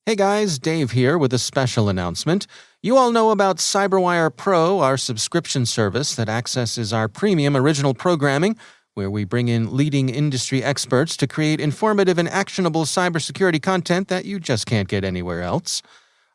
Hey guys, Dave here with a special announcement. You all know about CyberWire Pro, our subscription service that accesses our premium original programming, where we bring in leading industry experts to create informative and actionable cybersecurity content that you just can't get anywhere else.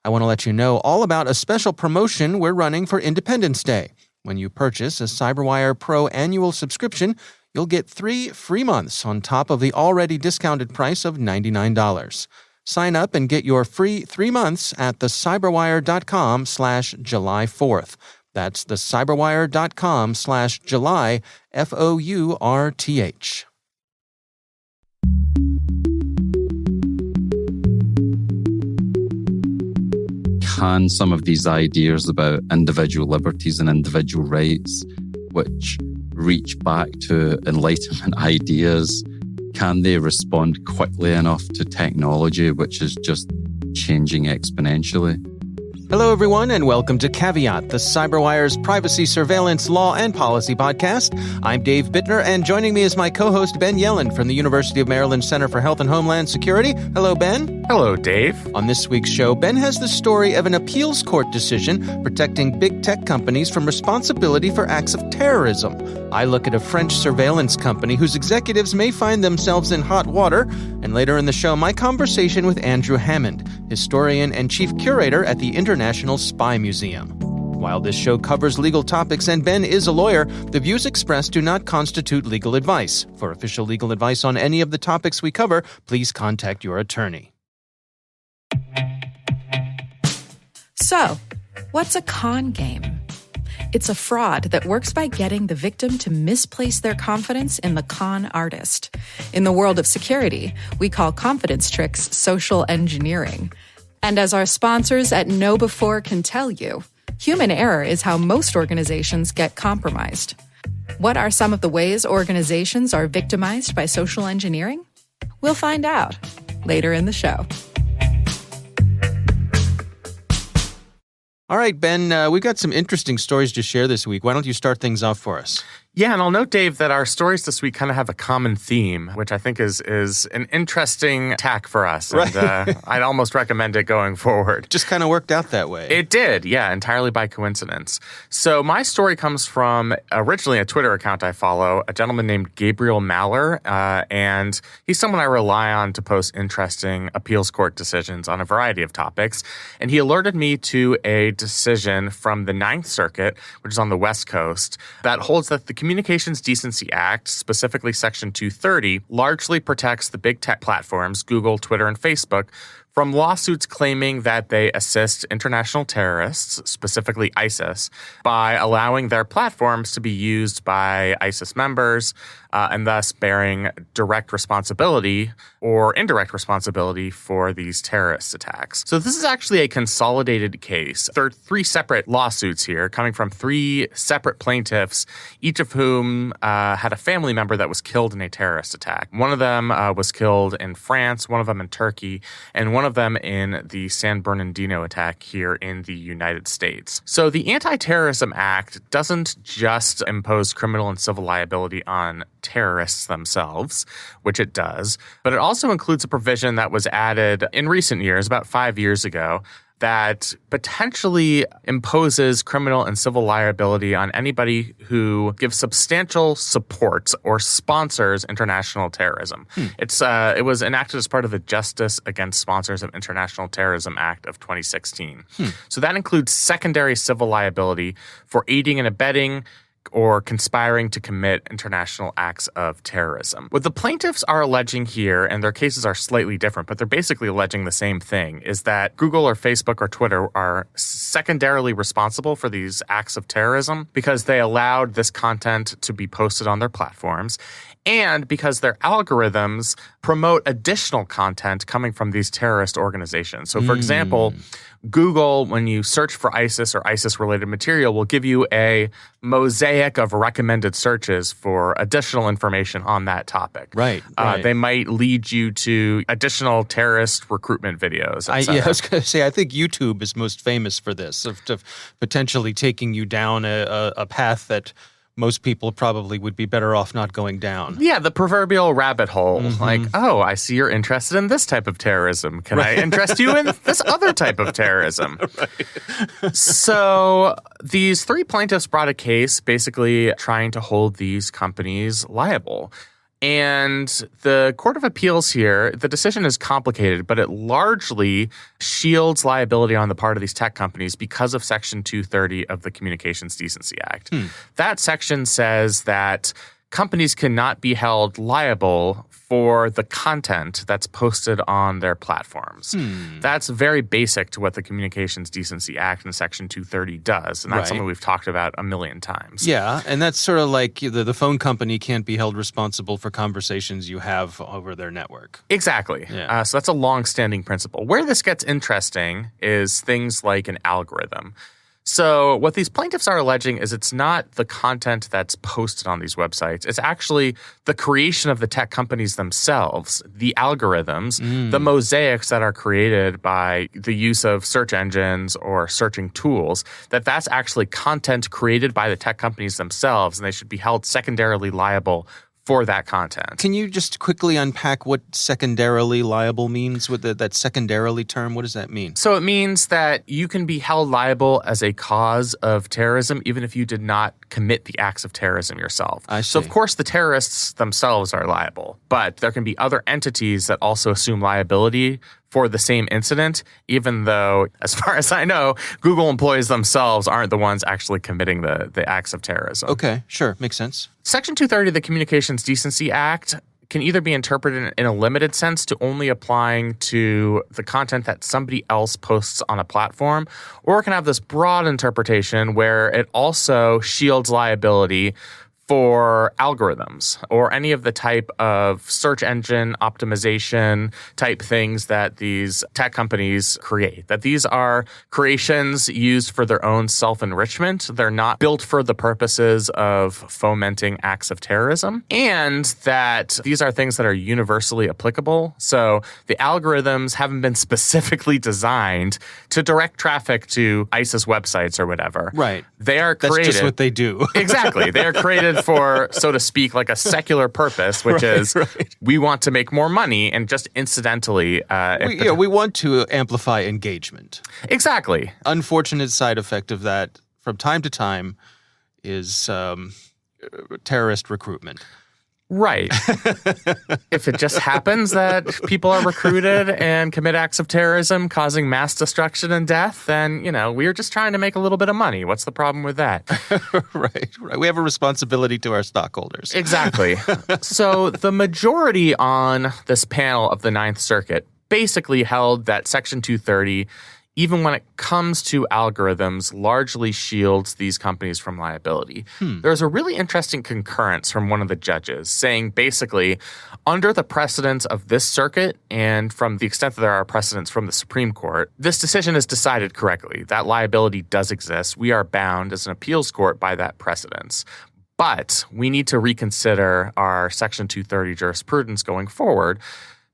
I want to let you know all about a special promotion we're running for Independence Day. When you purchase a CyberWire Pro annual subscription, you'll get 3 free months on top of the already discounted price of $99. Sign up and get your free 3 months at thecyberwire.com/July 4th. That's thecyberwire.com/July, FOURTH. Can some of these ideas about individual liberties and individual rights, which reach back to Enlightenment ideas, can they respond quickly enough to technology, which is just changing exponentially? Hello, everyone, and welcome to Caveat, the CyberWire's privacy, surveillance, law, and policy podcast. I'm Dave Bittner, and joining me is my co-host Ben Yelland from the University of Maryland Center for Health and Homeland Security. Hello, Ben. Hello, Dave. On this week's show, Ben has the story of an appeals court decision protecting big tech companies from responsibility for acts of terrorism. I look at a French surveillance company whose executives may find themselves in hot water. And later in the show, my conversation with Andrew Hammond, historian and chief curator at the International Spy Museum. While this show covers legal topics and Ben is a lawyer, the views expressed do not constitute legal advice. For official legal advice on any of the topics we cover, please contact your attorney. So, what's a con game? It's a fraud that works by getting the victim to misplace their confidence in the con artist. In the world of security, we call confidence tricks social engineering. And as our sponsors at KnowBe4 can tell you, human error is how most organizations get compromised. What are some of the ways organizations are victimized by social engineering? We'll find out later in the show. All right, Ben, we've got some interesting stories to share this week. Why don't you start things off for us? Yeah, and I'll note, Dave, that our stories this week kind of have a common theme, which I think is an interesting tack for us. Right. And I'd almost recommend it going forward. Just kind of worked out that way. It did, yeah, entirely by coincidence. So my story comes from originally a Twitter account I follow, a gentleman named Gabriel Maller, and he's someone I rely on to post interesting appeals court decisions on a variety of topics. And he alerted me to a decision from the Ninth Circuit, which is on the West Coast, that holds that the Communications Decency Act, specifically Section 230, largely protects the big tech platforms, Google, Twitter, and Facebook, from lawsuits claiming that they assist international terrorists, specifically ISIS, by allowing their platforms to be used by ISIS members and thus bearing direct responsibility or indirect responsibility for these terrorist attacks. So this is actually a consolidated case. There are 3 separate lawsuits here coming from 3 separate plaintiffs, each of whom had a family member that was killed in a terrorist attack. One of them was killed in France, one of them in Turkey, and one of them in the San Bernardino attack here in the United States. So the Anti-Terrorism Act doesn't just impose criminal and civil liability on terrorists themselves, which it does, but it also includes a provision that was added in recent years, about 5 years ago, that potentially imposes criminal and civil liability on anybody who gives substantial support or sponsors international terrorism. It was enacted as part of the Justice Against Sponsors of International Terrorism Act of 2016. So that includes secondary civil liability for aiding and abetting or conspiring to commit international acts of terrorism. What the plaintiffs are alleging here, and their cases are slightly different, but they're basically alleging the same thing, is that Google or Facebook or Twitter are secondarily responsible for these acts of terrorism because they allowed this content to be posted on their platforms, and because their algorithms promote additional content coming from these terrorist organizations. So, for example, Google, when you search for ISIS or ISIS-related material, will give you a mosaic of recommended searches for additional information on that topic. Right. They might lead you to additional terrorist recruitment videos. I was going to say, I think YouTube is most famous for this, of potentially taking you down a path that most people probably would be better off not going down. Yeah, the proverbial rabbit hole. Like, oh, I see you're interested in this type of terrorism. Can I interest you in this other type of terrorism? So these three plaintiffs brought a case basically trying to hold these companies liable. And the Court of Appeals here, the decision is complicated, but it largely shields liability on the part of these tech companies because of Section 230 of the Communications Decency Act. That section says that companies cannot be held liable for the content that's posted on their platforms. That's very basic to what the Communications Decency Act and Section 230 does, and that's something we've talked about a million times. Yeah, and that's sort of like the phone company can't be held responsible for conversations you have over their network. Exactly. Yeah. So that's a long-standing principle. Where this gets interesting is things like an algorithm. So what these plaintiffs are alleging is it's not the content that's posted on these websites. It's actually the creation of the tech companies themselves, the algorithms, the mosaics that are created by the use of search engines or searching tools, that's actually content created by the tech companies themselves, and they should be held secondarily liable for that content. Can you just quickly unpack what secondarily liable means with that secondarily term? What does that mean? So it means that you can be held liable as a cause of terrorism even if you did not commit the acts of terrorism yourself. I see. So of course the terrorists themselves are liable, but there can be other entities that also assume liability for the same incident, even though, as far as I know, Google employees themselves aren't the ones actually committing the acts of terrorism. Okay, sure. Makes sense. Section 230 of the Communications Decency Act can either be interpreted in a limited sense to only applying to the content that somebody else posts on a platform, or it can have this broad interpretation where it also shields liability for algorithms or any of the type of search engine optimization type things that these tech companies create. That these are creations used for their own self-enrichment. They're not built for the purposes of fomenting acts of terrorism. And that these are things that are universally applicable. So the algorithms haven't been specifically designed to direct traffic to ISIS websites or whatever. Right. They are created. That's just what they do. Exactly. They are created for, so to speak, like a secular purpose, which is we want to make more money and just incidentally. We want to amplify engagement. Exactly. Unfortunate side effect of that from time to time is terrorist recruitment. Right. If it just happens that people are recruited and commit acts of terrorism causing mass destruction and death, then, we're just trying to make a little bit of money. What's the problem with that? Right. We have a responsibility to our stockholders. Exactly. So the majority on this panel of the Ninth Circuit basically held that Section 230, even when it comes to algorithms, largely shields these companies from liability. There's a really interesting concurrence from one of the judges saying basically, under the precedents of this circuit and from the extent that there are precedents from the Supreme Court, this decision is decided correctly. That liability does exist. We are bound as an appeals court by that precedence. But we need to reconsider our Section 230 jurisprudence going forward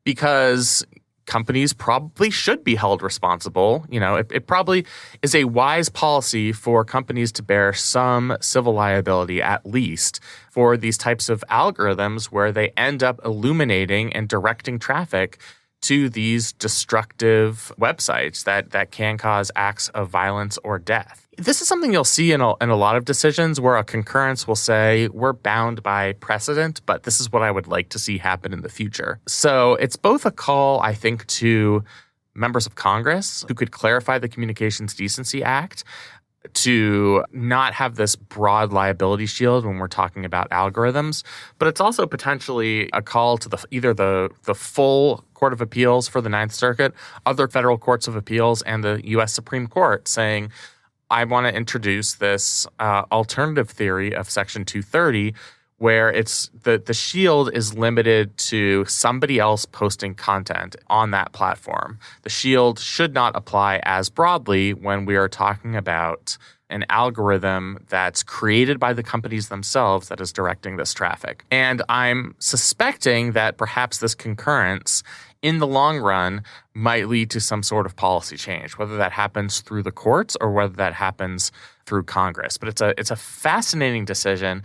because companies probably should be held responsible. It probably is a wise policy for companies to bear some civil liability, at least, for these types of algorithms where they end up illuminating and directing traffic to these destructive websites that can cause acts of violence or death. This is something you'll see in a lot of decisions where a concurrence will say, we're bound by precedent, but this is what I would like to see happen in the future. So it's both a call, I think, to members of Congress who could clarify the Communications Decency Act to not have this broad liability shield when we're talking about algorithms, but it's also potentially a call to either the full Court of Appeals for the Ninth Circuit, other federal courts of appeals, and the U.S. Supreme Court saying, I want to introduce this alternative theory of Section 230 where it's the shield is limited to somebody else posting content on that platform. The shield should not apply as broadly when we are talking about an algorithm that's created by the companies themselves that is directing this traffic. And I'm suspecting that perhaps this concurrence in the long run might lead to some sort of policy change, whether that happens through the courts or whether that happens through Congress. But it's a fascinating decision.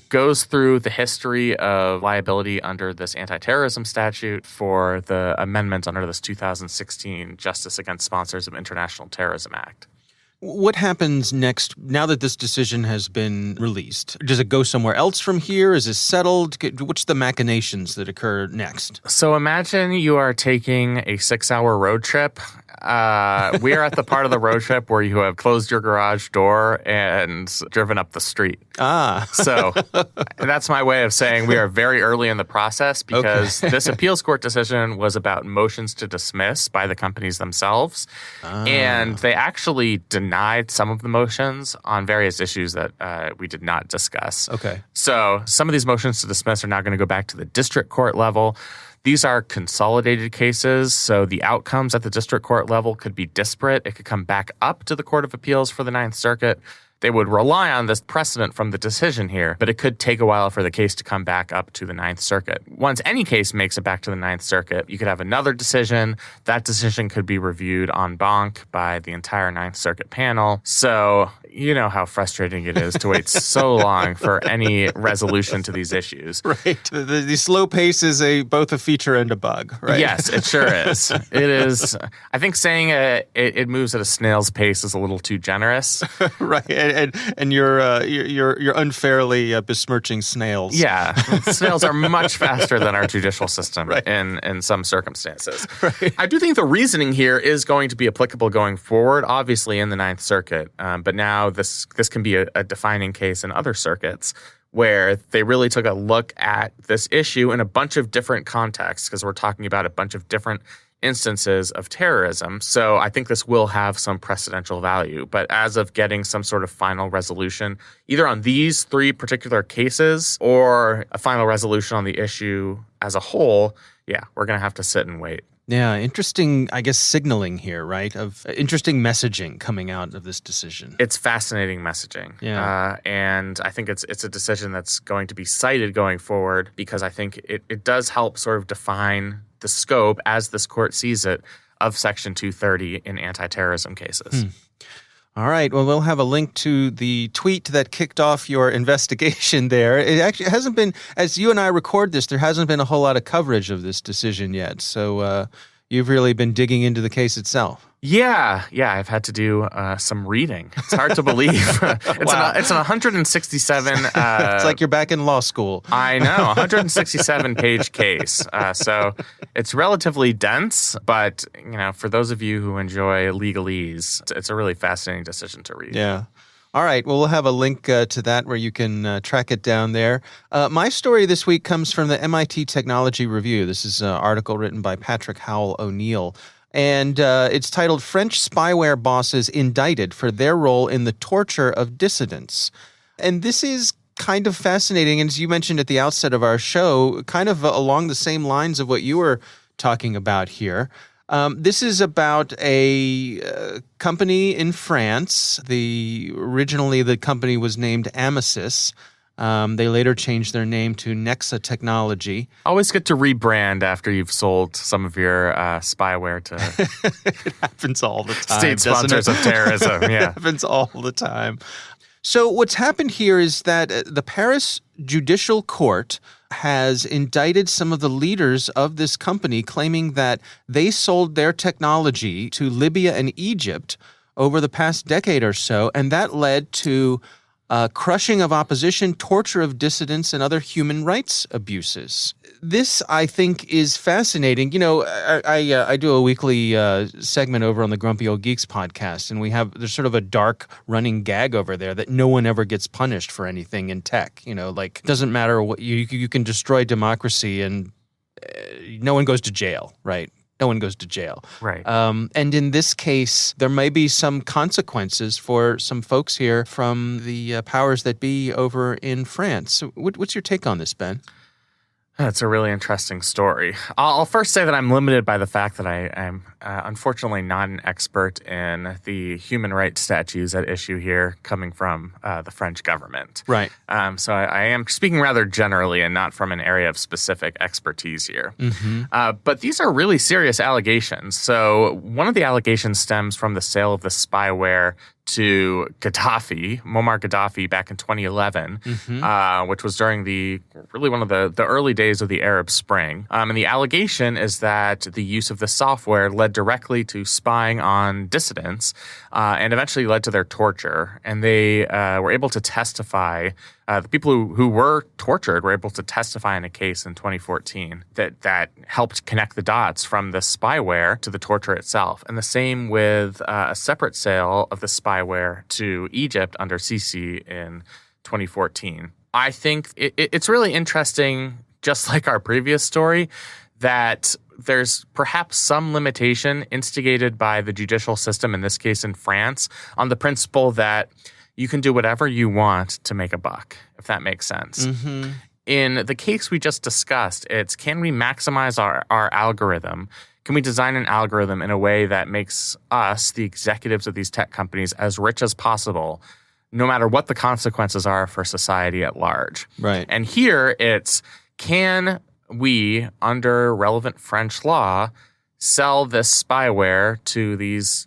Goes through the history of liability under this anti-terrorism statute for the amendment under this 2016 Justice Against Sponsors of International Terrorism Act. What happens next now that this decision has been released? Does it go somewhere else from here? Is it settled? What's the machinations that occur next? So imagine you are taking a 6-hour road trip. We are at the part of the road trip where you have closed your garage door and driven up the street. So that's my way of saying we are very early in the process because this appeals court decision was about motions to dismiss by the companies themselves. And they actually denied some of the motions on various issues that we did not discuss. Okay. So some of these motions to dismiss are now going to go back to the district court level. These are consolidated cases, so the outcomes at the district court level could be disparate. It could come back up to the Court of Appeals for the Ninth Circuit. They would rely on this precedent from the decision here, but it could take a while for the case to come back up to the Ninth Circuit. Once any case makes it back to the Ninth Circuit, you could have another decision. That decision could be reviewed en banc by the entire Ninth Circuit panel. So you know how frustrating it is to wait so long for any resolution to these issues. Right. The slow pace is both a feature and a bug, right? Yes, it sure is. It is. I think saying it moves at a snail's pace is a little too generous. Right. And you're unfairly besmirching snails. Yeah. Snails are much faster than our judicial system right. in some circumstances. Right. I do think the reasoning here is going to be applicable going forward, obviously in the Ninth Circuit. But now this can be a defining case in other circuits where they really took a look at this issue in a bunch of different contexts because we're talking about a bunch of different instances of terrorism. So I think this will have some precedential value. But as of getting some sort of final resolution, either on these 3 particular cases or a final resolution on the issue as a whole, we're going to have to sit and wait. Yeah, interesting, I guess, signaling here, right? Of interesting messaging coming out of this decision. It's fascinating messaging. Yeah. And I think it's a decision that's going to be cited going forward because I think it does help sort of define the scope, as this court sees it, of Section 230 in anti-terrorism cases. All right. Well, we'll have a link to the tweet that kicked off your investigation there. It actually hasn't been, as you and I record this, there hasn't been a whole lot of coverage of this decision yet. So you've really been digging into the case itself. Yeah, I've had to do some reading. It's hard to believe. It's an 167. It's like you're back in law school. I know, 167-page case. So it's relatively dense, but for those of you who enjoy legalese, it's a really fascinating decision to read. Yeah. All right. Well, we'll have a link to that where you can track it down there. My story this week comes from the MIT Technology Review. This is an article written by Patrick Howell O'Neill. And it's titled French Spyware Bosses Indicted for Their Role in the Torture of Dissidents. And this is kind of fascinating. And as you mentioned at the outset of our show, kind of along the same lines of what you were talking about here. This is about a company in France. Originally, the company was named Amisys. They later changed their name to Nexa Technology. Always good to rebrand after you've sold some of your spyware to it happens all the time. State sponsors of terrorism. Yeah. It happens all the time. So what's happened here is that the Paris Judicial Court has indicted some of the leaders of this company, claiming that they sold their technology to Libya and Egypt over the past decade or so, and that led to crushing of opposition, torture of dissidents, and other human rights abuses. This, I think, is fascinating. I do a weekly segment over on the Grumpy Old Geeks podcast, and there's sort of a dark running gag over there that no one ever gets punished for anything in tech. It doesn't matter what you can destroy democracy and no one goes to jail, right? No one goes to jail. Right. And in this case, there may be some consequences for some folks here from the powers that be over in France. So what's your take on this, Ben? That's a really interesting story. I'll first say that I'm limited by the fact that I'm unfortunately not an expert in the human rights statutes at issue here coming from the French government. Right. So I am speaking rather generally and not from an area of specific expertise here. But these are really serious allegations. So one of the allegations stems from the sale of the spyware to Gaddafi, Muammar Gaddafi, back in 2011, which was during one of the early days of the Arab Spring. And the allegation is that the use of the software led directly to spying on dissidents and eventually led to their torture. And they were able to testify. The people who were tortured were able to testify in a case in 2014 that helped connect the dots from the spyware to the torture itself. And the same with a separate sale of the spyware to Egypt under Sisi in 2014. I think it's really interesting, just like our previous story, that there's perhaps some limitation instigated by the judicial system, in this case in France, on the principle that you can do whatever you want to make a buck, if that makes sense. In the case we just discussed, it's can we maximize our algorithm? Can we design an algorithm in a way that makes us, the executives of these tech companies, as rich as possible, no matter what the consequences are for society at large? Right. And here it's, can we, under relevant French law, sell this spyware to these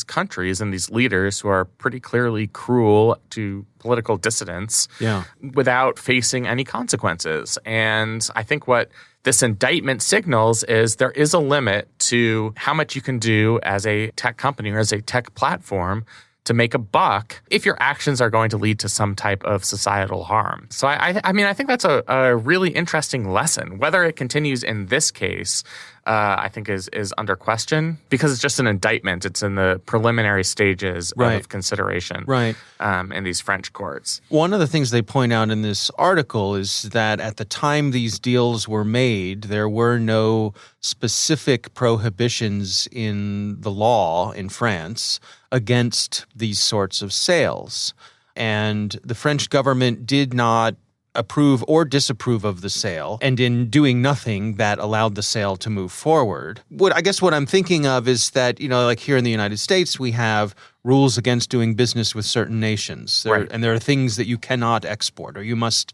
countries and these leaders who are pretty clearly cruel to political dissidents without facing any consequences? And I think what this indictment signals is there is a limit to how much you can do as a tech company or as a tech platform to make a buck if your actions are going to lead to some type of societal harm. So I think that's a really interesting lesson. Whether it continues in this case, I think is under question because it's just an indictment. It's in the preliminary stages of consideration in these French courts. One of the things they point out in this article is that at the time these deals were made, there were no specific prohibitions in the law in France against these sorts of sales. And the French government did not approve or disapprove of the sale, and in doing nothing, that allowed the sale to move forward. What I'm thinking of is that, like here in the United States, we have rules against doing business with certain nations, and there are things that you cannot export, or you must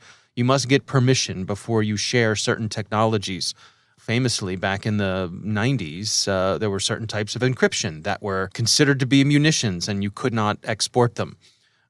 get permission before you share certain technologies. Famously, back in the 90s, there were certain types of encryption that were considered to be munitions, and you could not export them.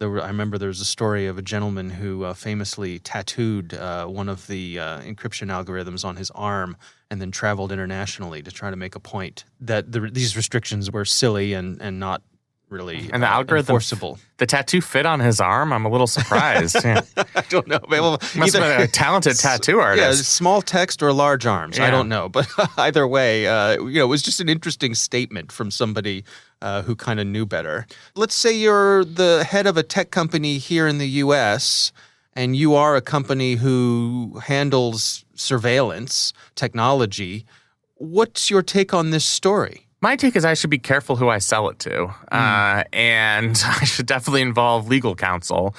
I remember there was a story of a gentleman who famously tattooed one of the encryption algorithms on his arm and then traveled internationally to try to make a point that these restrictions were silly and not really and the algorithm enforceable. The tattoo fit on his arm? I'm a little surprised. I don't know. Well, must have been a talented tattoo artist. Yeah, small text or large arms. Yeah. I don't know. But either way, it was just an interesting statement from somebody who kind of knew better. Let's say you're the head of a tech company here in the U.S., and you are a company who handles surveillance technology. What's your take on this story? My take is I should be careful who I sell it to, and I should definitely involve legal counsel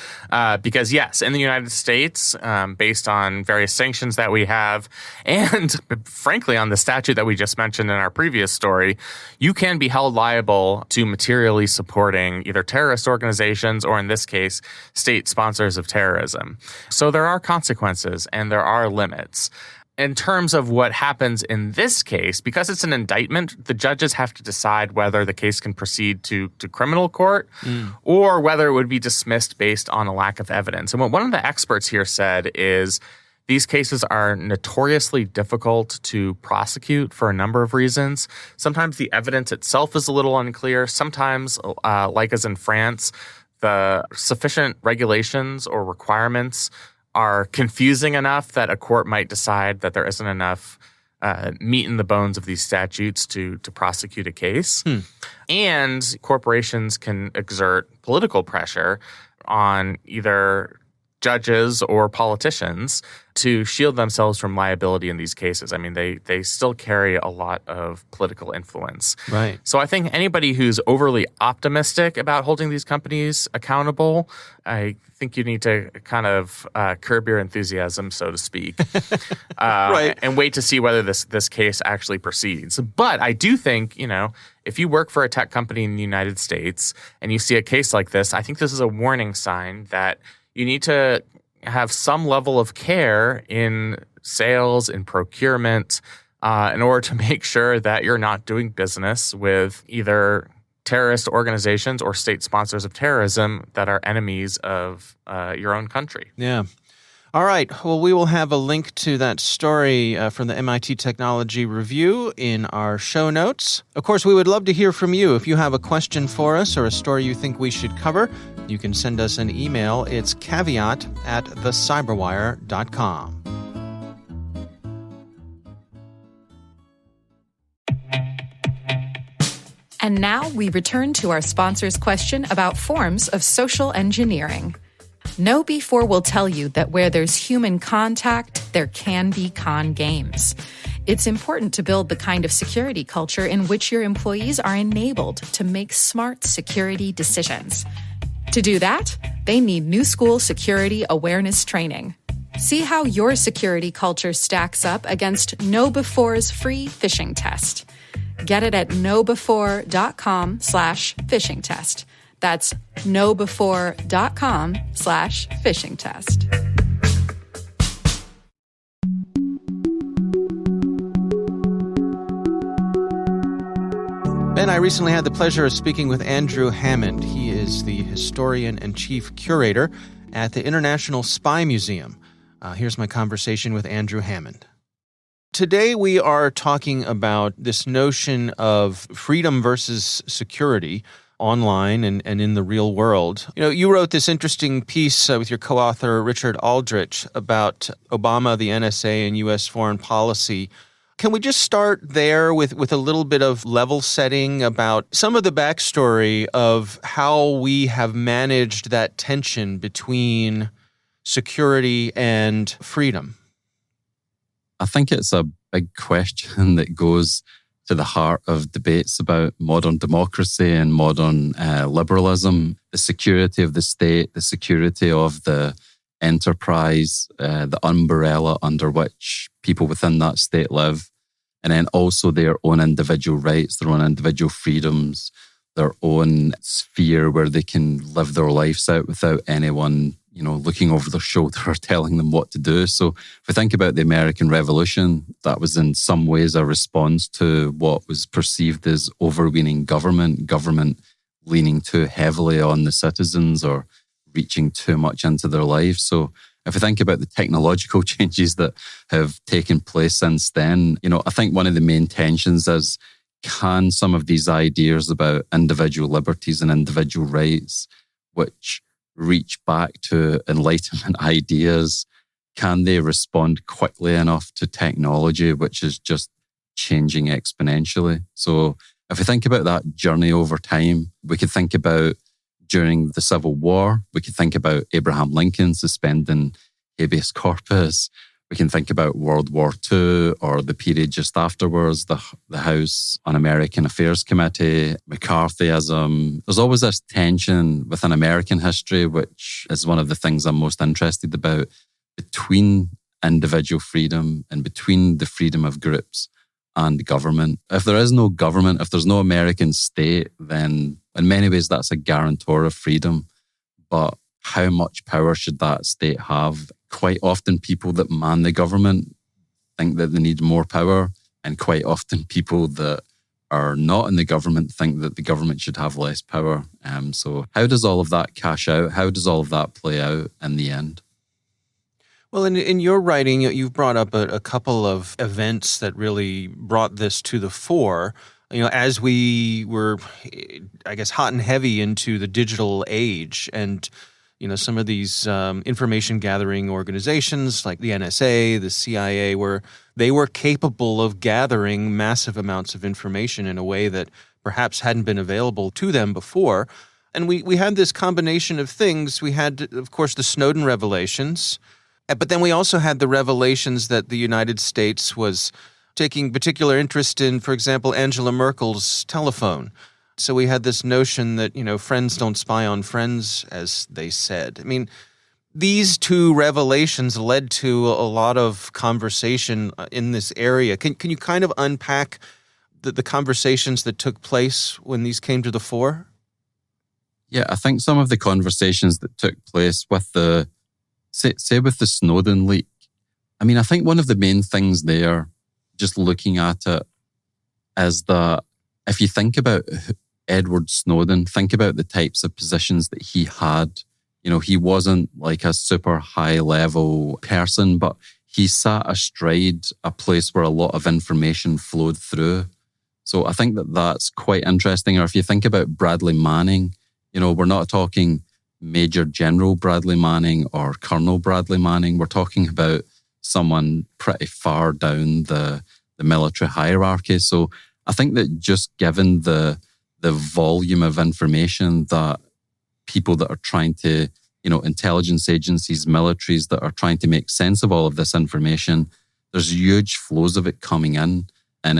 because, yes, in the United States, based on various sanctions that we have, and frankly on the statute that we just mentioned in our previous story, you can be held liable to materially supporting either terrorist organizations or, in this case, state sponsors of terrorism. So there are consequences and there are limits. In terms of what happens in this case, because it's an indictment, the judges have to decide whether the case can proceed to criminal court or whether it would be dismissed based on a lack of evidence. And what one of the experts here said is these cases are notoriously difficult to prosecute for a number of reasons. Sometimes the evidence itself is a little unclear. Sometimes, like as in France, the sufficient regulations or requirements are confusing enough that a court might decide that there isn't enough meat in the bones of these statutes to prosecute a case. And corporations can exert political pressure on either judges or politicians to shield themselves from liability in these cases. I mean, they still carry a lot of political influence. Right. So I think anybody who's overly optimistic about holding these companies accountable, I think you need to kind of curb your enthusiasm, so to speak, Right. and wait to see whether this case actually proceeds. But I do think, if you work for a tech company in the United States and you see a case like this, I think this is a warning sign that you need to have some level of care in sales, in procurement, in order to make sure that you're not doing business with either terrorist organizations or state sponsors of terrorism that are enemies of your own country. Yeah. All right. Well, we will have a link to that story from the MIT Technology Review in our show notes. Of course, we would love to hear from you. If you have a question for us or a story you think we should cover, you can send us an email. It's caveat@thecyberwire.com. And now we return to our sponsor's question about forms of social engineering. KnowBe4 will tell you that where there's human contact, there can be con games. It's important to build the kind of security culture in which your employees are enabled to make smart security decisions. To do that, they need new school security awareness training. See how your security culture stacks up against KnowBe4's free phishing test. Get it at knowbefore.com/phishing test. That's knowbefore.com/phishing test. Ben, I recently had the pleasure of speaking with Andrew Hammond. He is the historian and chief curator at the International Spy Museum. Here's my conversation with Andrew Hammond. Today we are talking about this notion of freedom versus security online and in the real world. You wrote this interesting piece with your co-author Richard Aldrich about Obama, the NSA, and U.S. foreign policy. Can we just start there with a little bit of level setting about some of the backstory of how we have managed that tension between security and freedom? I think it's a big question that goes to the heart of debates about modern democracy and modern liberalism, the security of the state, the security of the enterprise, the umbrella under which people within that state live, and then also their own individual rights, their own individual freedoms, their own sphere where they can live their lives out without anyone looking over their shoulder or telling them what to do. So if we think about the American Revolution, that was in some ways a response to what was perceived as overweening government leaning too heavily on the citizens or reaching too much into their lives. So if we think about the technological changes that have taken place since then, I think one of the main tensions is, can some of these ideas about individual liberties and individual rights, which reach back to Enlightenment ideas, can they respond quickly enough to technology, which is just changing exponentially? So if we think about that journey over time, we could think about during the Civil War, we could think about Abraham Lincoln suspending habeas corpus. We can think about World War II or the period just afterwards, the House Un-American Affairs Committee, McCarthyism. There's always this tension within American history, which is one of the things I'm most interested about, between individual freedom and between the freedom of groups and government. If there is no government, if there's no American state, then in many ways that's a guarantor of freedom. But how much power should that state have? Quite often people that man the government think that they need more power, and quite often people that are not in the government think that the government should have less power. So how does all of that cash out? How does all of that play out in the end? Well, in your writing, you've brought up a couple of events that really brought this to the fore. As we were, I guess, hot and heavy into the digital age, and some of these information gathering organizations like the NSA, the CIA, they were capable of gathering massive amounts of information in a way that perhaps hadn't been available to them before. And we had this combination of things. We had, of course, the Snowden revelations, but then we also had the revelations that the United States was taking particular interest in, for example, Angela Merkel's telephone. So we had this notion that, friends don't spy on friends, as they said. I mean, these two revelations led to a lot of conversation in this area. Can you kind of unpack the conversations that took place when these came to the fore? Yeah, I think some of the conversations that took place with say with the Snowden leak, I mean, I think one of the main things there, just looking at it, is that if you think about Edward Snowden, think about the types of positions that he had. He wasn't like a super high level person, but he sat astride a place where a lot of information flowed through. So I think that that's quite interesting. Or if you think about Bradley Manning, we're not talking Major General Bradley Manning or Colonel Bradley Manning. We're talking about someone pretty far down the military hierarchy. So I think that just given the volume of information that people that are trying to, intelligence agencies, militaries that are trying to make sense of all of this information, there's huge flows of it coming in. And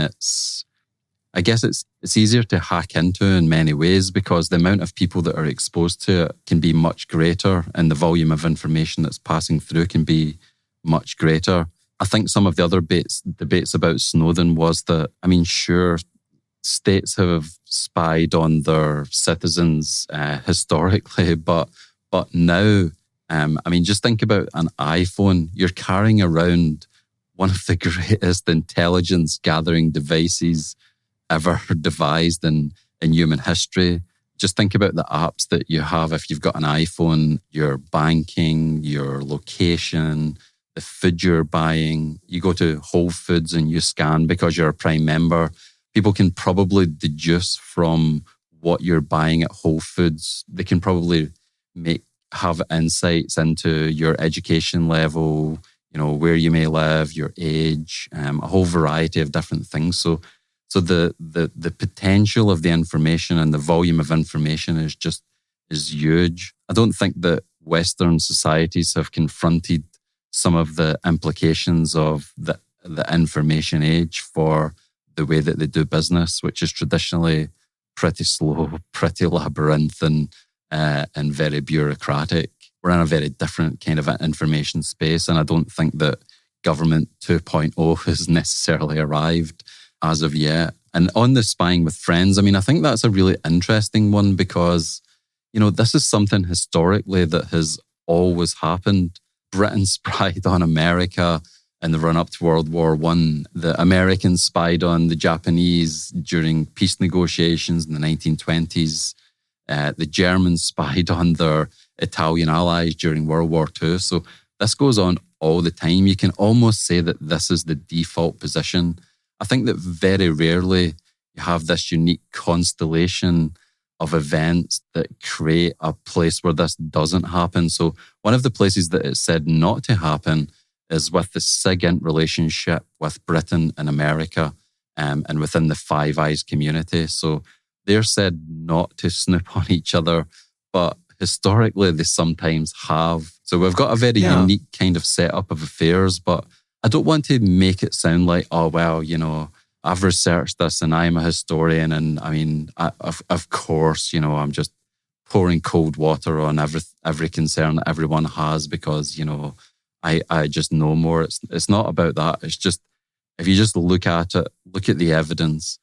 I guess it's easier to hack into in many ways because the amount of people that are exposed to it can be much greater and the volume of information that's passing through can be much greater. I think some of the other debates about Snowden was that, sure, states have spied on their citizens historically, but now, just think about an iPhone. You're carrying around one of the greatest intelligence gathering devices ever devised in human history. Just think about the apps that you have if you've got an iPhone, your banking, your location, the food you're buying. You go to Whole Foods and you scan because you're a Prime member. People can probably deduce from what you're buying at Whole Foods. They can probably have insights into your education level, where you may live, your age, a whole variety of different things. So the potential of the information and the volume of information is huge. I don't think that Western societies have confronted some of the implications of the information age for the way that they do business, which is traditionally pretty slow, pretty labyrinthine, and very bureaucratic. We're in a very different kind of information space, and I don't think that government 2.0 has necessarily arrived as of yet. And on the spying with friends, I think that's a really interesting one because, this is something historically that has always happened. Britain spied on America in the run-up to World War I. The Americans spied on the Japanese during peace negotiations in the 1920s. The Germans spied on their Italian allies during World War II. So this goes on all the time. You can almost say that this is the default position. I think that very rarely you have this unique constellation of events that create a place where this doesn't happen. So one of the places that it's said not to happen is with the SIGINT relationship with Britain and America and within the Five Eyes community. So they're said not to snoop on each other, but historically they sometimes have. So we've got a very unique kind of setup of affairs, but I don't want to make it sound like, oh, well, I've researched this and I'm a historian. And of course, I'm just pouring cold water on every concern that everyone has because, I just know more. It's not about that. It's just, if you just look at it, look at the evidence,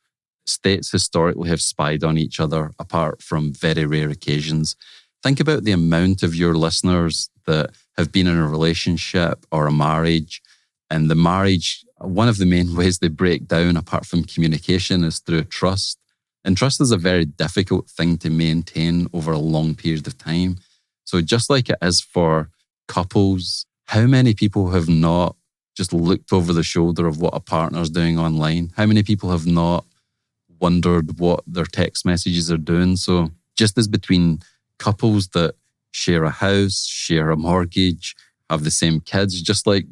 states historically have spied on each other apart from very rare occasions. Think about the amount of your listeners that have been in a relationship or a marriage, and the marriage, one of the main ways they break down apart from communication is through trust. And trust is a very difficult thing to maintain over a long period of time. So just like it is for couples, how many people have not just looked over the shoulder of what a partner's doing online? How many people have not wondered what their text messages are doing? So just as between couples that share a house, share a mortgage, have the same kids, just like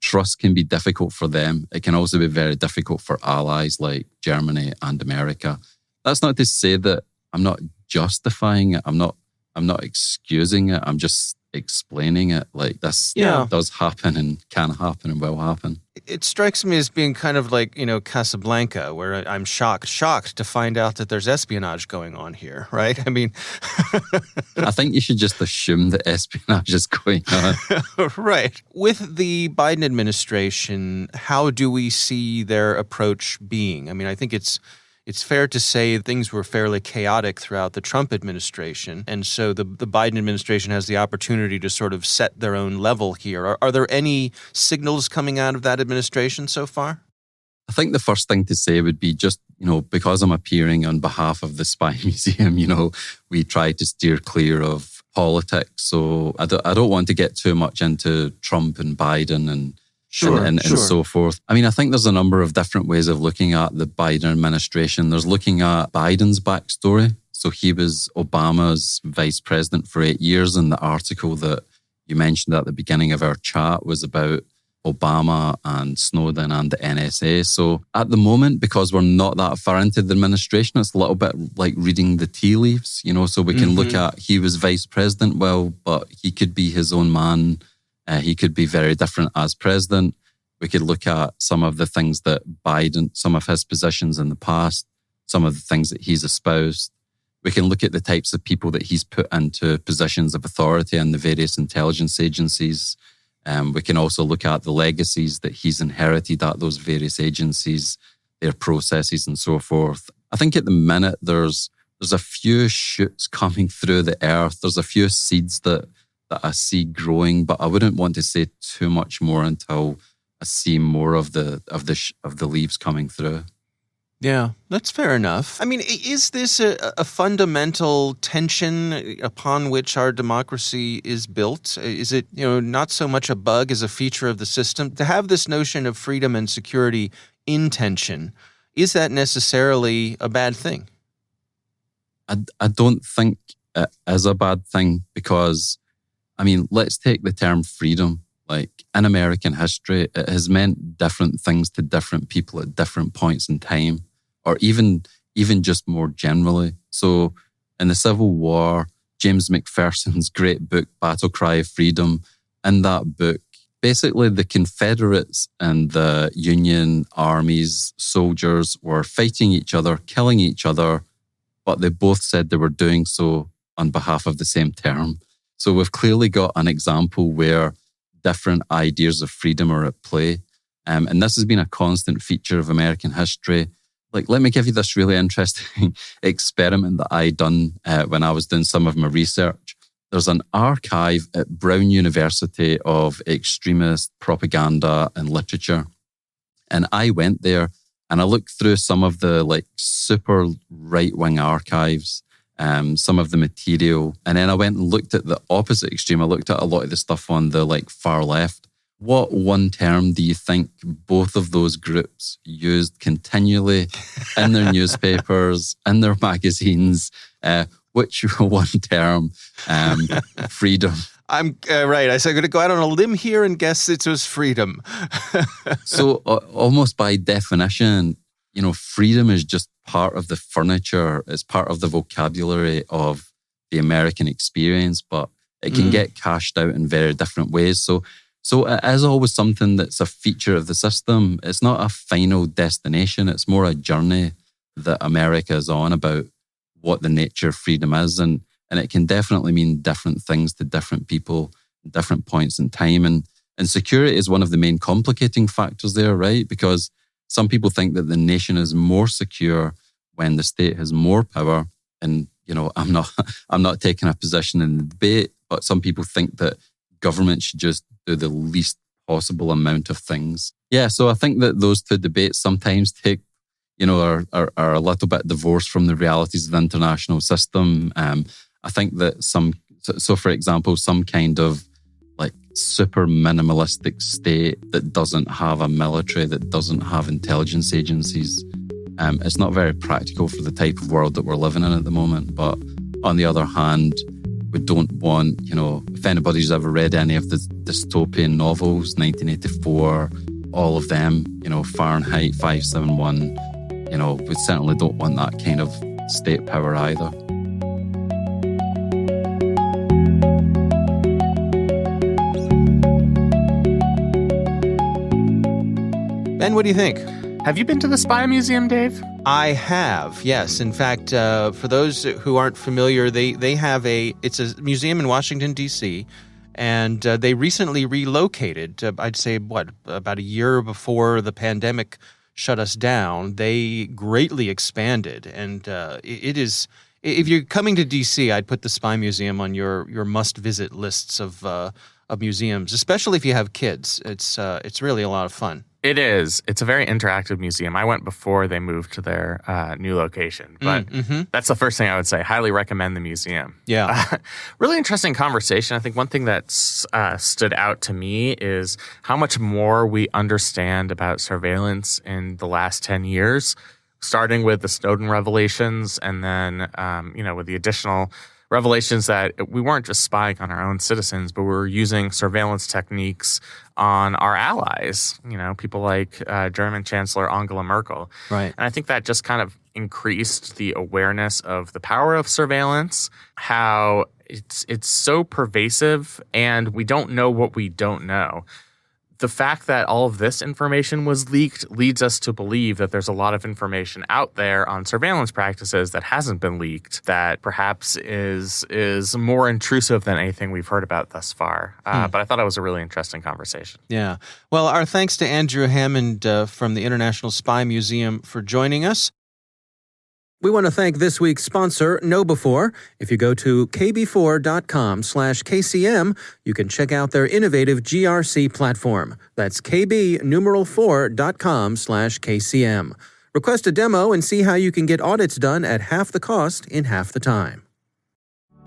trust can be difficult for them, it can also be very difficult for allies like Germany and America. That's not to say that I'm not justifying it. I'm not excusing it. I'm just explaining it. Like, this does happen and can happen and will happen. It strikes me as being kind of like, Casablanca, where I'm shocked to find out that there's espionage going on here, right? I mean... I think you should just assume that espionage is going on. Right. With the Biden administration, how do we see their approach being? I mean, I think it's fair to say things were fairly chaotic throughout the Trump administration. And so the Biden administration has the opportunity to sort of set their own level here. Are there any signals coming out of that administration so far? I think the first thing to say would be just, because I'm appearing on behalf of the Spy Museum, we try to steer clear of politics. So I don't want to get too much into Trump and Biden and so forth. I mean, I think there's a number of different ways of looking at the Biden administration. There's looking at Biden's backstory. So he was Obama's vice president for 8 years, and the article that you mentioned at the beginning of our chat was about Obama and Snowden and the NSA. So at the moment, because we're not that far into the administration, it's a little bit like reading the tea leaves, so we can look at he was vice president, well, but he could be his own man. He could be very different as president. We could look at some of the things that Biden, some of his positions in the past, some of the things that he's espoused. We can look at the types of people that he's put into positions of authority in the various intelligence agencies. We can also look at the legacies that he's inherited at those various agencies, their processes and so forth. I think at the minute there's a few shoots coming through the earth. There's a few seeds that I see growing, but I wouldn't want to say too much more until I see more of the leaves coming through. Yeah, that's fair enough. I mean, is this a fundamental tension upon which our democracy is built? Is it, not so much a bug as a feature of the system? To have this notion of freedom and security in tension, is that necessarily a bad thing? I don't think it is a bad thing because, I mean, let's take the term freedom. Like, in American history, it has meant different things to different people at different points in time, or even just more generally. So in the Civil War, James McPherson's great book, Battle Cry of Freedom, in that book, basically the Confederates and the Union armies, soldiers were fighting each other, killing each other, but they both said they were doing so on behalf of the same term. So we've clearly got an example where different ideas of freedom are at play. And this has been a constant feature of American history. Like, let me give you this really interesting experiment that I done when I was doing some of my research. There's an archive at Brown University of extremist propaganda and literature. And I went there and I looked through some of the super right-wing archives, some of the material. And then I went and looked at the opposite extreme. I looked at a lot of the stuff on the far left. What one term do you think both of those groups used continually in their newspapers, in their magazines? Which one term? Freedom. I'm right. I'm going to go out on a limb here and guess it was freedom. So almost by definition, freedom is just part of the furniture. It's part of the vocabulary of the American experience, but it can get cashed out in very different ways. So it is always something that's a feature of the system. It's not a final destination. It's more a journey that America is on about what the nature of freedom is. And it can definitely mean different things to different people, different points in time. And security is one of the main complicating factors there, right? Because some people think that the nation is more secure when the state has more power. And, I'm not taking a position in the debate, but some people think that government should just do the least possible amount of things. Yeah, so I think that those two debates sometimes are a little bit divorced from the realities of the international system. I think that so for example, some kind of super minimalistic state that doesn't have a military, that doesn't have intelligence agencies, it's not very practical for the type of world that we're living in at the moment. But on the other hand, we don't want, if anybody's ever read any of the dystopian novels, 1984, all of them, Fahrenheit 571, we certainly don't want that kind of state power either. Ben, what do you think? Have you been to the Spy Museum, Dave? I have, yes. In fact, for those who aren't familiar, they have it's a museum in Washington, D.C., and they recently relocated, I'd say, about a year before the pandemic shut us down. They greatly expanded, and it is, if you're coming to D.C., I'd put the Spy Museum on your must-visit lists of museums, especially if you have kids. It's really a lot of fun. It is. It's a very interactive museum. I went before they moved to their new location, but that's the first thing I would say. Highly recommend the museum. Yeah. Really interesting conversation. I think one thing that stood out to me is how much more we understand about surveillance in the last 10 years, starting with the Snowden revelations and then, with the additional revelations that we weren't just spying on our own citizens, but we were using surveillance techniques on our allies, people like German Chancellor Angela Merkel. Right. And I think that just kind of increased the awareness of the power of surveillance, how it's so pervasive, and we don't know what we don't know. The fact that all of this information was leaked leads us to believe that there's a lot of information out there on surveillance practices that hasn't been leaked, that perhaps is more intrusive than anything we've heard about thus far. But I thought it was a really interesting conversation. Yeah. Well, our thanks to Andrew Hammond from the International Spy Museum for joining us. We want to thank this week's sponsor, KnowBe4. If you go to kb4.com/KCM, you can check out their innovative GRC platform. That's kb4.com/KCM. Request a demo and see how you can get audits done at half the cost in half the time.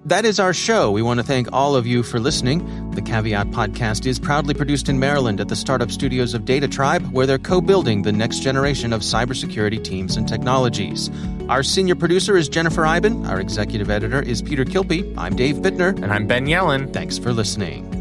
That is our show. We want to thank all of you for listening. The Caveat podcast is proudly produced in Maryland at the startup studios of Data Tribe, where they're co-building the next generation of cybersecurity teams and technologies. Our senior producer is Jennifer Iben. Our executive editor is Peter Kilpie. I'm Dave Bittner. And I'm Ben Yellen. Thanks for listening.